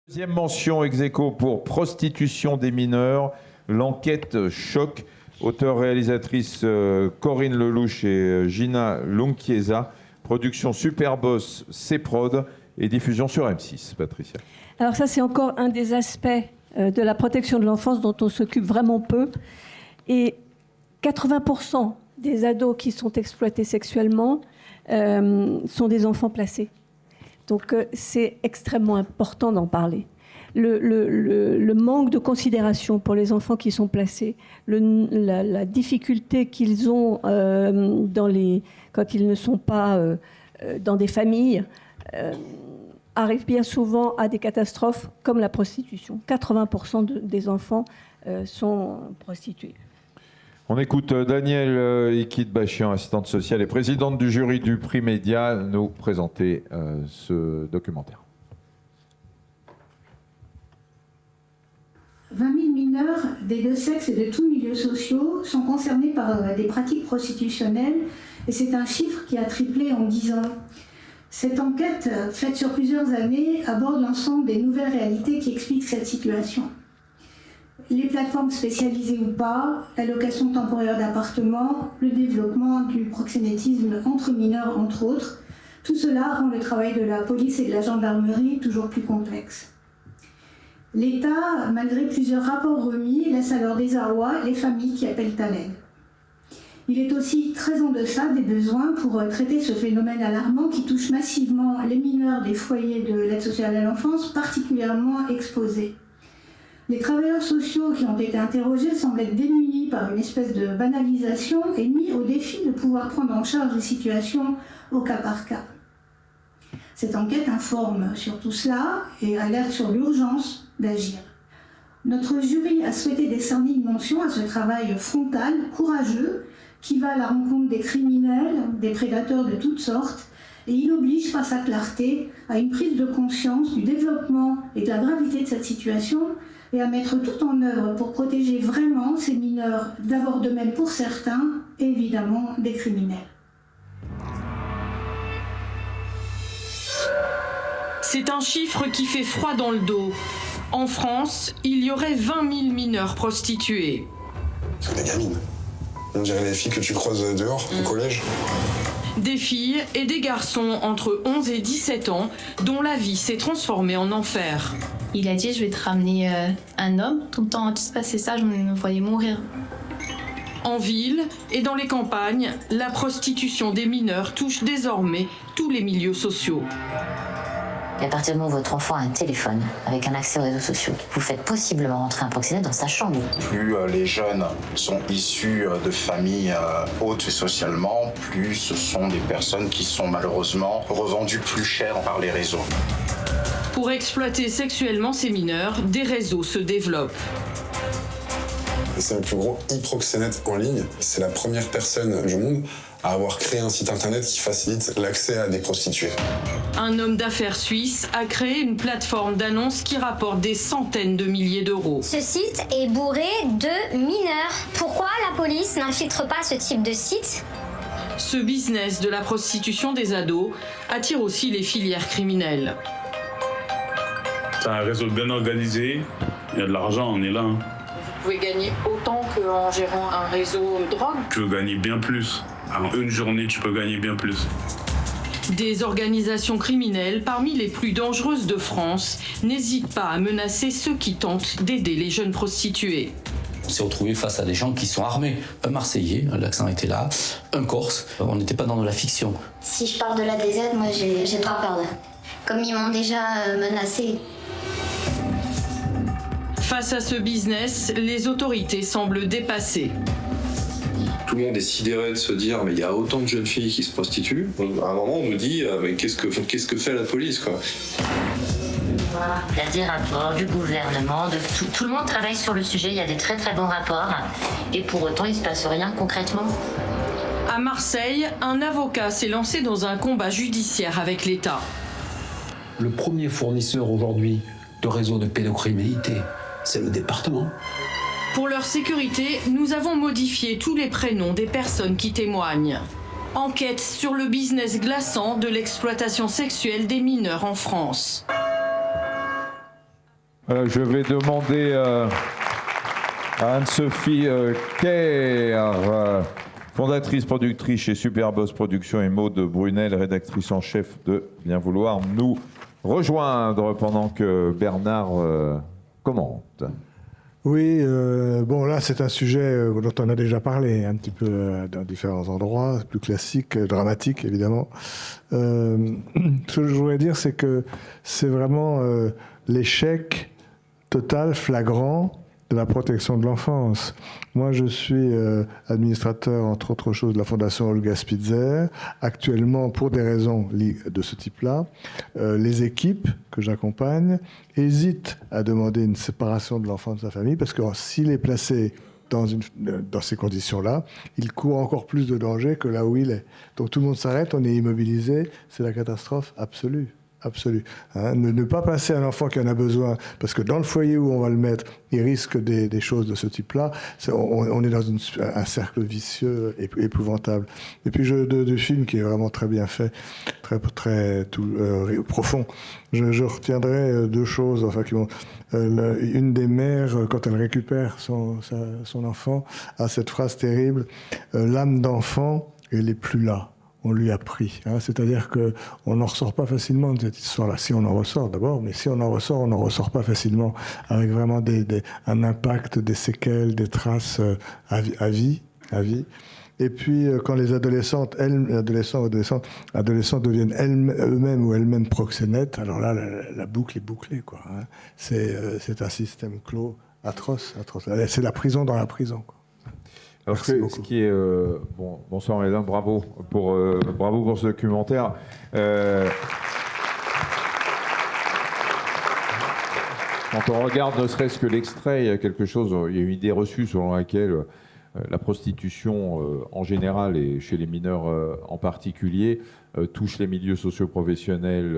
Deuxième mention ex aequo pour prostitution des mineurs, l'enquête choc. Auteur-réalisatrice Corinne Lelouch et Gina Lunchiesa. Production Superboss, C-Prod et diffusion sur M6. Patricia. Alors ça, c'est encore un des aspects de la protection de l'enfance dont on s'occupe vraiment peu. Et 80% des ados qui sont exploités sexuellement sont des enfants placés. Donc c'est extrêmement important d'en parler. Le manque de considération pour les enfants qui sont placés, la difficulté qu'ils ont quand ils ne sont pas dans des familles, arrive bien souvent à des catastrophes comme la prostitution. 80% des enfants sont prostitués. On écoute Danielle Ikit-Bachian, assistante sociale et présidente du jury du prix Média, nous présenter ce documentaire. 20 000 mineurs des deux sexes et de tous milieux sociaux sont concernés par des pratiques prostitutionnelles et c'est un chiffre qui a triplé en 10 ans. Cette enquête, faite sur plusieurs années, aborde l'ensemble des nouvelles réalités qui expliquent cette situation. Les plateformes spécialisées ou pas, la location temporaire d'appartements, le développement du proxénétisme entre mineurs, entre autres, tout cela rend le travail de la police et de la gendarmerie toujours plus complexe. L'État, malgré plusieurs rapports remis, laisse à leur désarroi les familles qui appellent à l'aide. Il est aussi très en deçà des besoins pour traiter ce phénomène alarmant qui touche massivement les mineurs des foyers de l'aide sociale à l'enfance, particulièrement exposés. Les travailleurs sociaux qui ont été interrogés semblent être démunis par une espèce de banalisation et mis au défi de pouvoir prendre en charge les situations au cas par cas. Cette enquête informe sur tout cela et alerte sur l'urgence d'agir. Notre jury a souhaité décerner une mention à ce travail frontal, courageux, qui va à la rencontre des criminels, des prédateurs de toutes sortes, et il oblige par sa clarté à une prise de conscience du développement et de la gravité de cette situation et à mettre tout en œuvre pour protéger vraiment ces mineurs, d'abord de même pour certains, et évidemment des criminels. C'est un chiffre qui fait froid dans le dos. En France, il y aurait 20 000 mineurs prostitués. C'est des gamines. On dirait les filles que tu croises dehors, au collège. Des filles et des garçons entre 11 et 17 ans dont la vie s'est transformée en enfer. Il a dit, je vais te ramener un homme. Tout le temps, tout se passait ça, je me voyais mourir. En ville et dans les campagnes, la prostitution des mineurs touche désormais tous les milieux sociaux. Et à partir du moment où votre enfant a un téléphone avec un accès aux réseaux sociaux, vous faites possiblement rentrer un proxénète dans sa chambre. Plus les jeunes sont issus de familles hautes socialement, plus ce sont des personnes qui sont malheureusement revendues plus cher par les réseaux. Pour exploiter sexuellement ces mineurs, des réseaux se développent. C'est le plus gros e-proxénète en ligne. C'est la première personne du monde à avoir créé un site internet qui facilite l'accès à des prostituées. Un homme d'affaires suisse a créé une plateforme d'annonces qui rapporte des centaines de milliers d'euros. Ce site est bourré de mineurs. Pourquoi la police n'infiltre pas ce type de site ? Ce business de la prostitution des ados attire aussi les filières criminelles. C'est un réseau bien organisé, il y a de l'argent, on est là. Vous pouvez gagner autant qu'en gérant un réseau de drogue ? Tu peux gagner bien plus. En une journée, tu peux gagner bien plus. Des organisations criminelles, parmi les plus dangereuses de France, n'hésitent pas à menacer ceux qui tentent d'aider les jeunes prostituées. On s'est retrouvé face à des gens qui sont armés. Un Marseillais, l'accent était là, un Corse. On n'était pas dans de la fiction. Si je parle de la DZ, moi j'ai pas peur. Comme ils m'ont déjà menacé. Face à ce business, les autorités semblent dépassées. Tout le monde est sidéré de se dire mais il y a autant de jeunes filles qui se prostituent. À un moment on nous dit mais qu'est-ce que fait la police quoi. Voilà, il y a des rapports du gouvernement, tout le monde travaille sur le sujet, il y a des très très bons rapports et pour autant il ne se passe rien concrètement. À Marseille, un avocat s'est lancé dans un combat judiciaire avec l'État. Le premier fournisseur aujourd'hui de réseau de pédocriminalité, c'est le département. Pour leur sécurité, nous avons modifié tous les prénoms des personnes qui témoignent. Enquête sur le business glaçant de l'exploitation sexuelle des mineurs en France. Je vais demander à Anne-Sophie Kerr, fondatrice, productrice chez Superboss Productions, et Maude Brunel, rédactrice en chef, de bien vouloir nous rejoindre pendant que Bernard commente. Oui, bon là c'est un sujet dont on a déjà parlé un petit peu dans différents endroits, plus classique, dramatique évidemment. Ce que je voudrais dire, c'est que c'est vraiment l'échec total, flagrant de la protection de l'enfance. Moi, je suis administrateur, entre autres choses, de la Fondation Olga Spitzer. Actuellement, pour des raisons de ce type-là, les équipes que j'accompagne hésitent à demander une séparation de l'enfant de sa famille, parce que s'il est placé dans ces conditions-là, il court encore plus de danger que là où il est. Donc tout le monde s'arrête, on est immobilisé, c'est la catastrophe absolue. Absolu. Hein, ne pas passer un enfant qui en a besoin, parce que dans le foyer où on va le mettre, il risque des choses de ce type-là. On est dans un cercle vicieux épouvantable. Et puis du film qui est vraiment très bien fait, très profond. Je retiendrai deux choses. Enfin, une des mères, quand elle récupère son enfant, a cette phrase terrible: l'âme d'enfant, elle n'est plus là. On lui a pris. Hein. C'est-à-dire qu'on n'en ressort pas facilement de cette histoire-là. Si on en ressort d'abord, mais si on en ressort, on n'en ressort pas facilement, avec vraiment un impact, des séquelles, des traces à vie. Et puis, quand les adolescents deviennent eux-mêmes ou elles-mêmes proxénètes, alors là, la boucle est bouclée, quoi. Hein. C'est un système clos atroce. C'est la prison dans la prison, quoi. Alors ce qui est bonsoir mesdames, bravo pour ce documentaire. Quand on regarde ne serait-ce que l'extrait, il y a quelque chose, il y a une idée reçue selon laquelle la prostitution en général et chez les mineurs en particulier touche les milieux socio-professionnels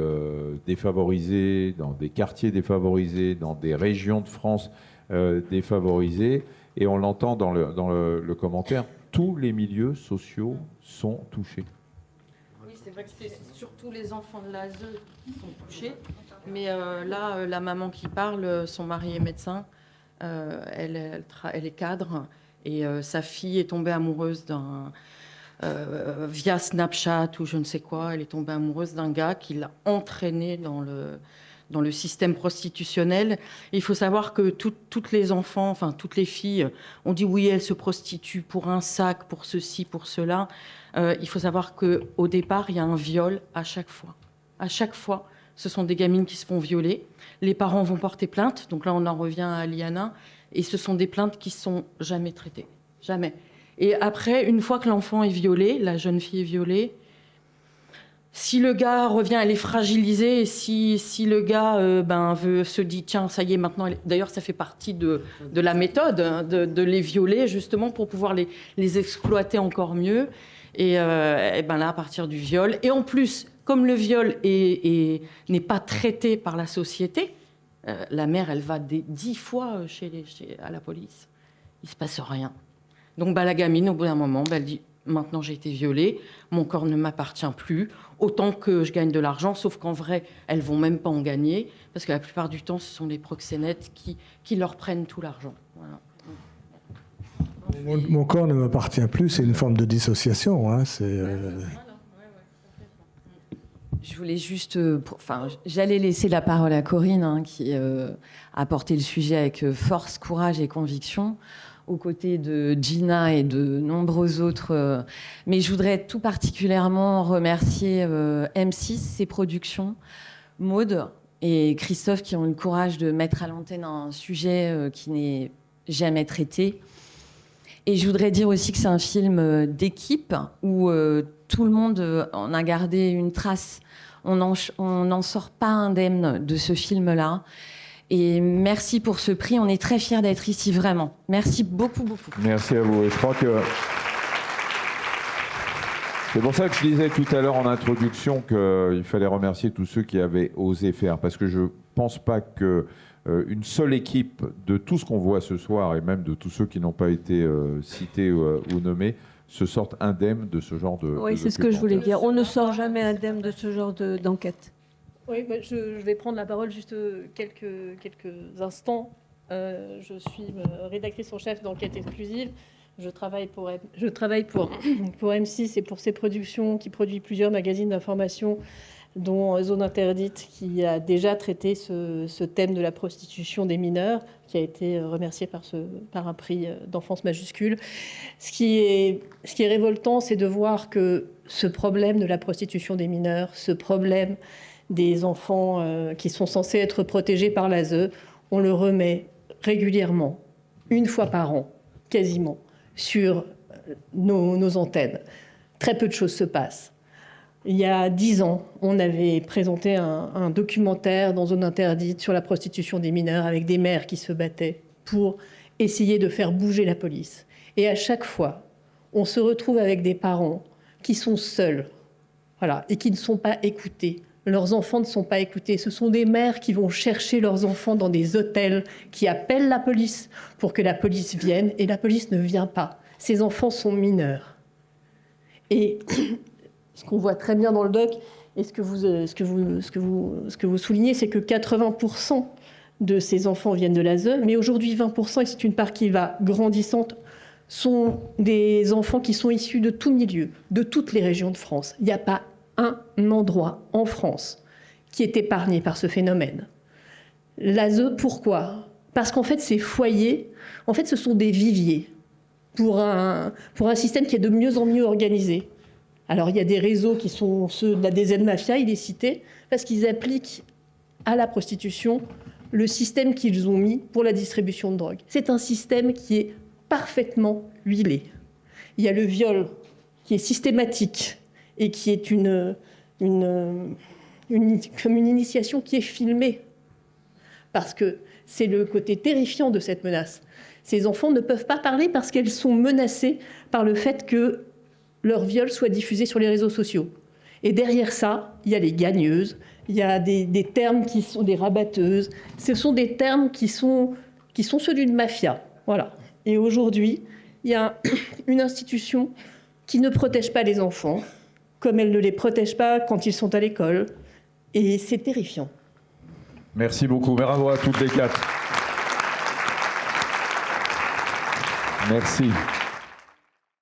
défavorisés, dans des quartiers défavorisés, dans des régions de France défavorisées. Et on l'entend dans le commentaire, tous les milieux sociaux sont touchés. Oui, c'est vrai que c'est surtout les enfants de l'ASE qui sont touchés. Mais là, la maman qui parle, son mari est médecin, elle est cadre, et sa fille est tombée amoureuse via Snapchat ou je ne sais quoi, elle est tombée amoureuse d'un gars qui l'a entraînée dans le système prostitutionnel. Et il faut savoir que toutes les enfants, enfin toutes les filles, on dit oui, elles se prostituent pour un sac, pour ceci, pour cela. Il faut savoir qu'au départ, il y a un viol à chaque fois. À chaque fois, ce sont des gamines qui se font violer. Les parents vont porter plainte. Donc là, on en revient à Liana. Et ce sont des plaintes qui sont jamais traitées. Jamais. Et après, une fois que l'enfant est violé, la jeune fille est violée, si le gars revient, elle est fragilisée. Et si le gars se dit, tiens, ça y est, maintenant... D'ailleurs, ça fait partie de la méthode, hein, de les violer, justement, pour pouvoir les exploiter encore mieux. Et là, à partir du viol... Et en plus, comme le viol n'est pas traité par la société, la mère, elle va 10 fois à la police. Il ne se passe rien. Donc, la gamine, au bout d'un moment, elle dit... Maintenant, j'ai été violée, mon corps ne m'appartient plus, autant que je gagne de l'argent, sauf qu'en vrai, elles ne vont même pas en gagner, parce que la plupart du temps, ce sont les proxénètes qui leur prennent tout l'argent. Voilà. Mon corps ne m'appartient plus, c'est une forme de dissociation. Hein, Je voulais juste... j'allais laisser la parole à Corinne, hein, qui a porté le sujet avec force, courage et conviction, aux côtés de Gina et de nombreux autres. Mais je voudrais tout particulièrement remercier M6, ses productions, Maude et Christophe, qui ont eu le courage de mettre à l'antenne un sujet qui n'est jamais traité. Et je voudrais dire aussi que c'est un film d'équipe où tout le monde en a gardé une trace. On n'en sort pas indemne de ce film-là. Et merci pour ce prix. On est très fiers d'être ici, vraiment. Merci beaucoup, beaucoup. Merci à vous. Et je crois que c'est pour ça que je disais tout à l'heure en introduction qu'il fallait remercier tous ceux qui avaient osé faire. Parce que je ne pense pas qu'une seule équipe de tout ce qu'on voit ce soir, et même de tous ceux qui n'ont pas été cités ou nommés, se sortent indemnes de ce genre de... Oui, c'est ce que je voulais dire. On ne sort jamais indemne de ce genre d'enquête. Oui, je vais prendre la parole juste quelques instants. Je suis rédactrice en chef d'Enquête Exclusive. Je travaille pour M6 et pour ses productions, qui produit plusieurs magazines d'information, dont Zone Interdite, qui a déjà traité ce thème de la prostitution des mineurs, qui a été remercié par un prix d'enfance majuscule. Ce qui est révoltant, c'est de voir que ce problème de la prostitution des mineurs, ce problème des enfants qui sont censés être protégés par l'ASE, on le remet régulièrement, une fois par an, quasiment, sur nos antennes. Très peu de choses se passent. Il y a 10 ans, on avait présenté un documentaire dans Zone Interdite sur la prostitution des mineurs avec des mères qui se battaient pour essayer de faire bouger la police. Et à chaque fois, on se retrouve avec des parents qui sont seuls, voilà, et qui ne sont pas écoutés. Leurs enfants ne sont pas écoutés. Ce sont des mères qui vont chercher leurs enfants dans des hôtels, qui appellent la police pour que la police vienne, et la police ne vient pas. Ces enfants sont mineurs. Et ce qu'on voit très bien dans le doc, et ce que vous soulignez, c'est que 80% de ces enfants viennent de l'ASE, mais aujourd'hui 20%, et c'est une part qui va grandissante, sont des enfants qui sont issus de tout milieu, de toutes les régions de France. Il n'y a pas un endroit en France qui est épargné par ce phénomène. L'ASE, pourquoi ? Parce qu'en fait, ces foyers, en fait, ce sont des viviers pour un système qui est de mieux en mieux organisé. Alors, il y a des réseaux qui sont ceux de la DZ Mafia, il est cité, parce qu'ils appliquent à la prostitution le système qu'ils ont mis pour la distribution de drogue. C'est un système qui est parfaitement huilé. Il y a le viol qui est systématique et qui est comme une initiation qui est filmée. Parce que c'est le côté terrifiant de cette menace. Ces enfants ne peuvent pas parler parce qu'elles sont menacées par le fait que leur viol soit diffusé sur les réseaux sociaux. Et derrière ça, il y a les gagneuses, il y a des termes qui sont des rabatteuses. Ce sont des termes qui sont ceux d'une mafia. Voilà. Et aujourd'hui, il y a une institution qui ne protège pas les enfants, comme elle ne les protège pas quand ils sont à l'école. Et c'est terrifiant. Merci beaucoup. Bravo à toutes les quatre. Merci.